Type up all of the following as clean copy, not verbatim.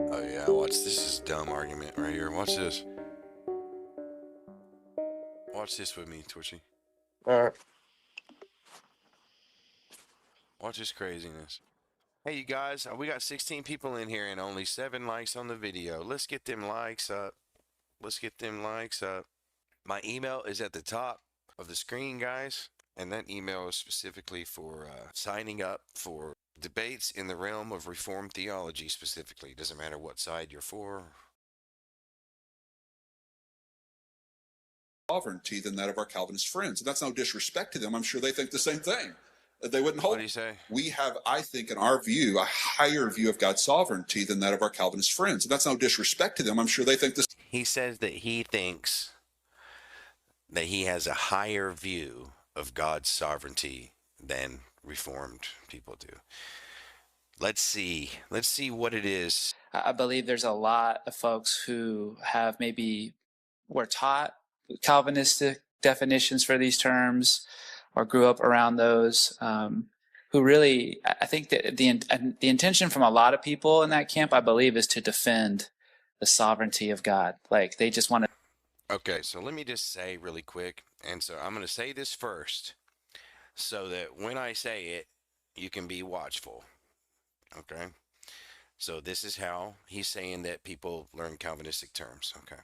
Oh yeah, watch this is dumb argument right here. Watch this. Watch this with me, Torchy. Uh, Watch this craziness. Hey you guys, we got 16 people in here and only 7 likes on the video. Let's get them likes up. Let's get them likes up. My email is at the top of the screen, guys, and that email is specifically for signing up for debates in the realm of Reformed theology specifically. Doesn't matter what side you're for. Sovereignty than that of our Calvinist friends. And that's no disrespect to them. I'm sure they think the same thing. They wouldn't What hold. do you say? We have, I think, in our view, a higher view of God's sovereignty than that of our Calvinist friends. And that's no disrespect to them. I'm sure they think this. He says that he thinks that he has a higher view of God's sovereignty than Reformed people do. Let's see what it is. I believe there's a lot of folks who have maybe were taught Calvinistic definitions for these terms or grew up around those, who really, I think that the intention from a lot of people in that camp, I believe, is to defend the sovereignty of God. Like they just want to. Okay, so let me just say really quick, and so I'm going to say this first so that when I say it, you can be watchful. Okay? So this is how he's saying that people learn Calvinistic terms. Okay.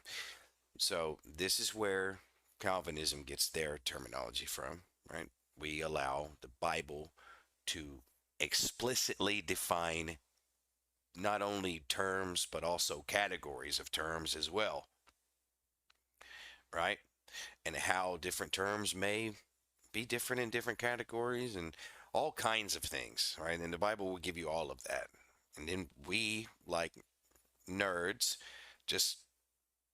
So this is where Calvinism gets their terminology from, right? We allow the Bible to explicitly define not only terms, but also categories of terms as well, right? And how different terms may be different in different categories and all kinds of things, right? And the Bible will give you all of that. And then we, like nerds, just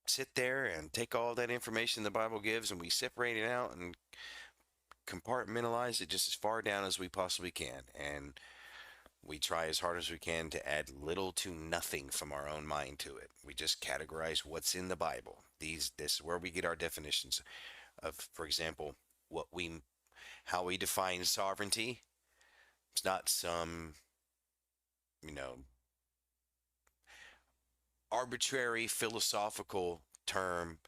sit there and take all that information the Bible gives and we separate it out and compartmentalize it just as far down as we possibly can. And we try as hard as we can to add little to nothing from our own mind to it. We just categorize what's in the Bible. This is where we get our definitions of, for example, how we define sovereignty. It's not some, arbitrary philosophical term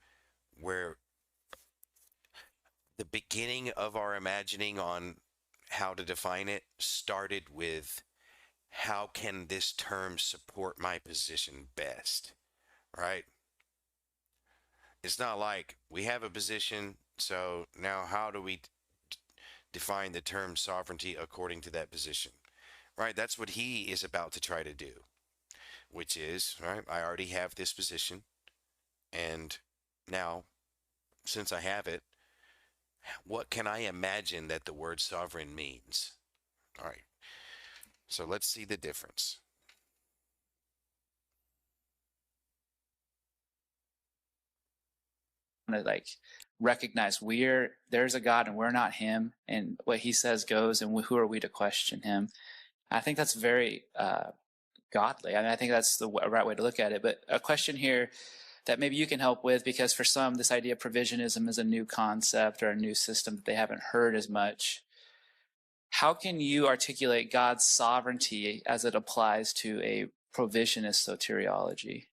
where the beginning of our imagining on how to define it started with how can this term support my position best, right? It's not like we have a position, so now how do we define the term sovereignty according to that position, right? That's what he is about to try to do, which is, right, I already have this position, and now, since I have it, what can I imagine that the word sovereign means? All right, so let's see the difference. To like recognize there's a God and we're not him, and what he says goes, and who are we to question him? I think that's very godly. I mean, I think that's the right way to look at it. But a question here that maybe you can help with, because for some this idea of provisionism is a new concept or a new system that they haven't heard as much. How can you articulate God's sovereignty as it applies to a provisionist soteriology?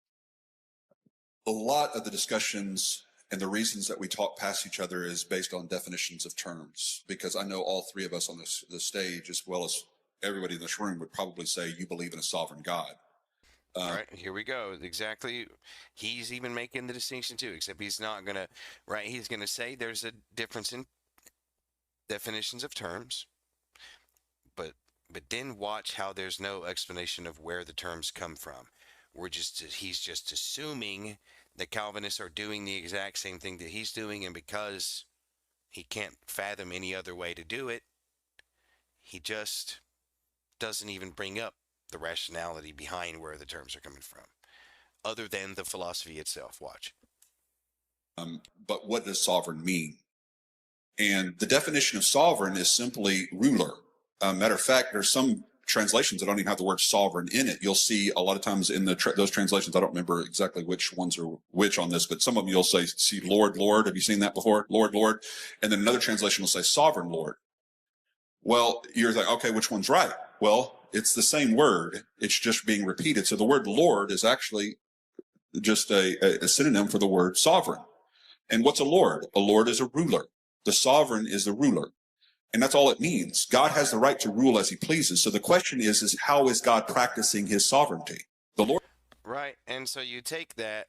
A lot of the discussions and the reasons that we talk past each other is based on definitions of terms, because I know all three of us on the stage, as well as everybody in this room, would probably say you believe in a sovereign God. All right, here we go. Exactly. He's even making the distinction too, except he's not going to, right? He's going to say there's a difference in definitions of terms, but then watch how there's no explanation of where the terms come from. He's just assuming that Calvinists are doing the exact same thing that he's doing, and because he can't fathom any other way to do it, he just doesn't even bring up the rationality behind where the terms are coming from, other than the philosophy itself. Watch. But what does sovereign mean? And the definition of sovereign is simply ruler. Matter of fact, there's some translations that don't even have the word sovereign in it. You'll see a lot of times in those translations, I don't remember exactly which ones are which on this, but some of them you'll see Lord, Lord. Have you seen that before? Lord, Lord. And then another translation will say sovereign Lord. Well, you're like, okay, which one's right? Well, It's the same word. It's just being repeated. So the word Lord is actually just a synonym for the word sovereign. And what's a Lord? A Lord is a ruler. The sovereign is the ruler. And that's all it means. God has the right to rule as he pleases. So the question is how is God practicing his sovereignty? The Lord. Right. And so you take that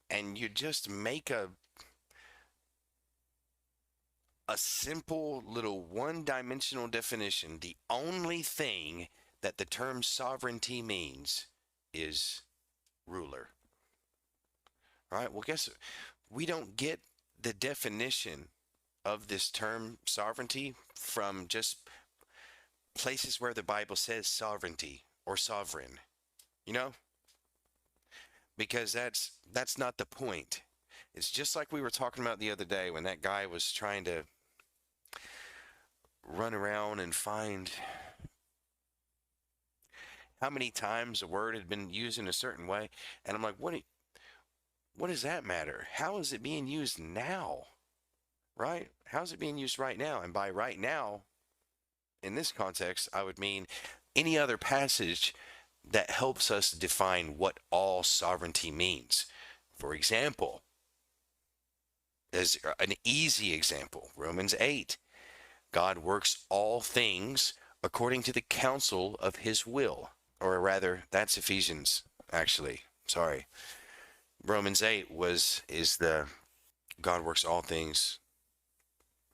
and you just make a simple little one-dimensional definition. The only thing that the term sovereignty means is ruler. Right? Well, guess we don't get the definition of this term sovereignty from just places where the Bible says sovereignty or sovereign, you know? Because that's not the point. It's just like we were talking about the other day when that guy was trying to run around and find how many times a word had been used in a certain way. And I'm like, what does that matter? How is it being used now? Right? How's it being used right now? And by right now, in this context, I would mean any other passage that helps us define what all sovereignty means. For example, as an easy example, Romans 8, God works all things according to the counsel of his will. Or rather, that's Ephesians, actually. Sorry. Romans 8 is the God works all things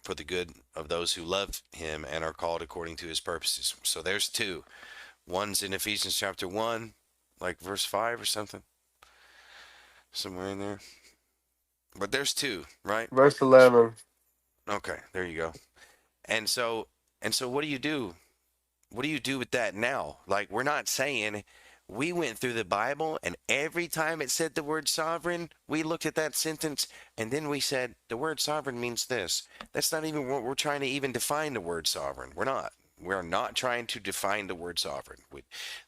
for the good of those who love him and are called according to his purposes. So there's two. One's in Ephesians chapter 1, like verse 5 or something. Somewhere in there. But there's two, right? Verse 11. Okay, there you go. And so what do you do? What do you do with that now? Like, we're not saying we went through the Bible and every time it said the word sovereign, we looked at that sentence and then we said the word sovereign means this. That's not even what we're trying to even define the word sovereign. We're not. We're not trying to define the word sovereign.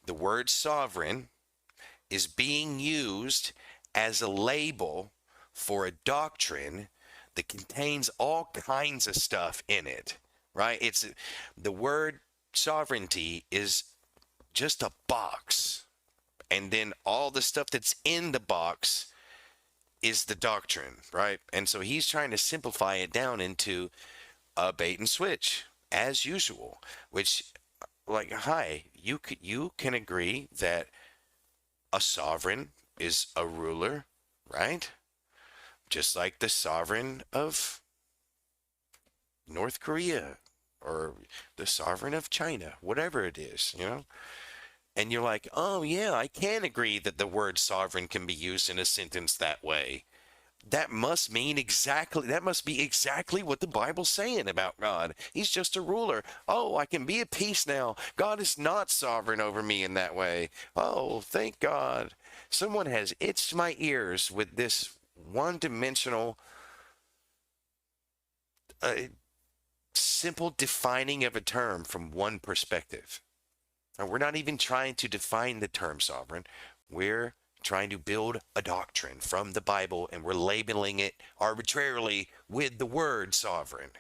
The word sovereign is being used as a label for a doctrine that contains all kinds of stuff in it, right? It's the word sovereignty is just a box, and then all the stuff that's in the box is the doctrine, right? And so he's trying to simplify it down into a bait and switch, as usual, which, like, hi, you can agree that a sovereign is a ruler, right? Just like the sovereign of North Korea or the sovereign of China, whatever it is, you know? And you're like, oh, yeah, I can agree that the word sovereign can be used in a sentence that way. That must be exactly what the Bible's saying about God. He's just a ruler. Oh, I can be at peace now. God is not sovereign over me in that way. Oh, thank God. Someone has itched my ears with this one-dimensional, simple defining of a term from one perspective. And we're not even trying to define the term sovereign. We're trying to build a doctrine from the Bible, and we're labeling it arbitrarily with the word sovereign.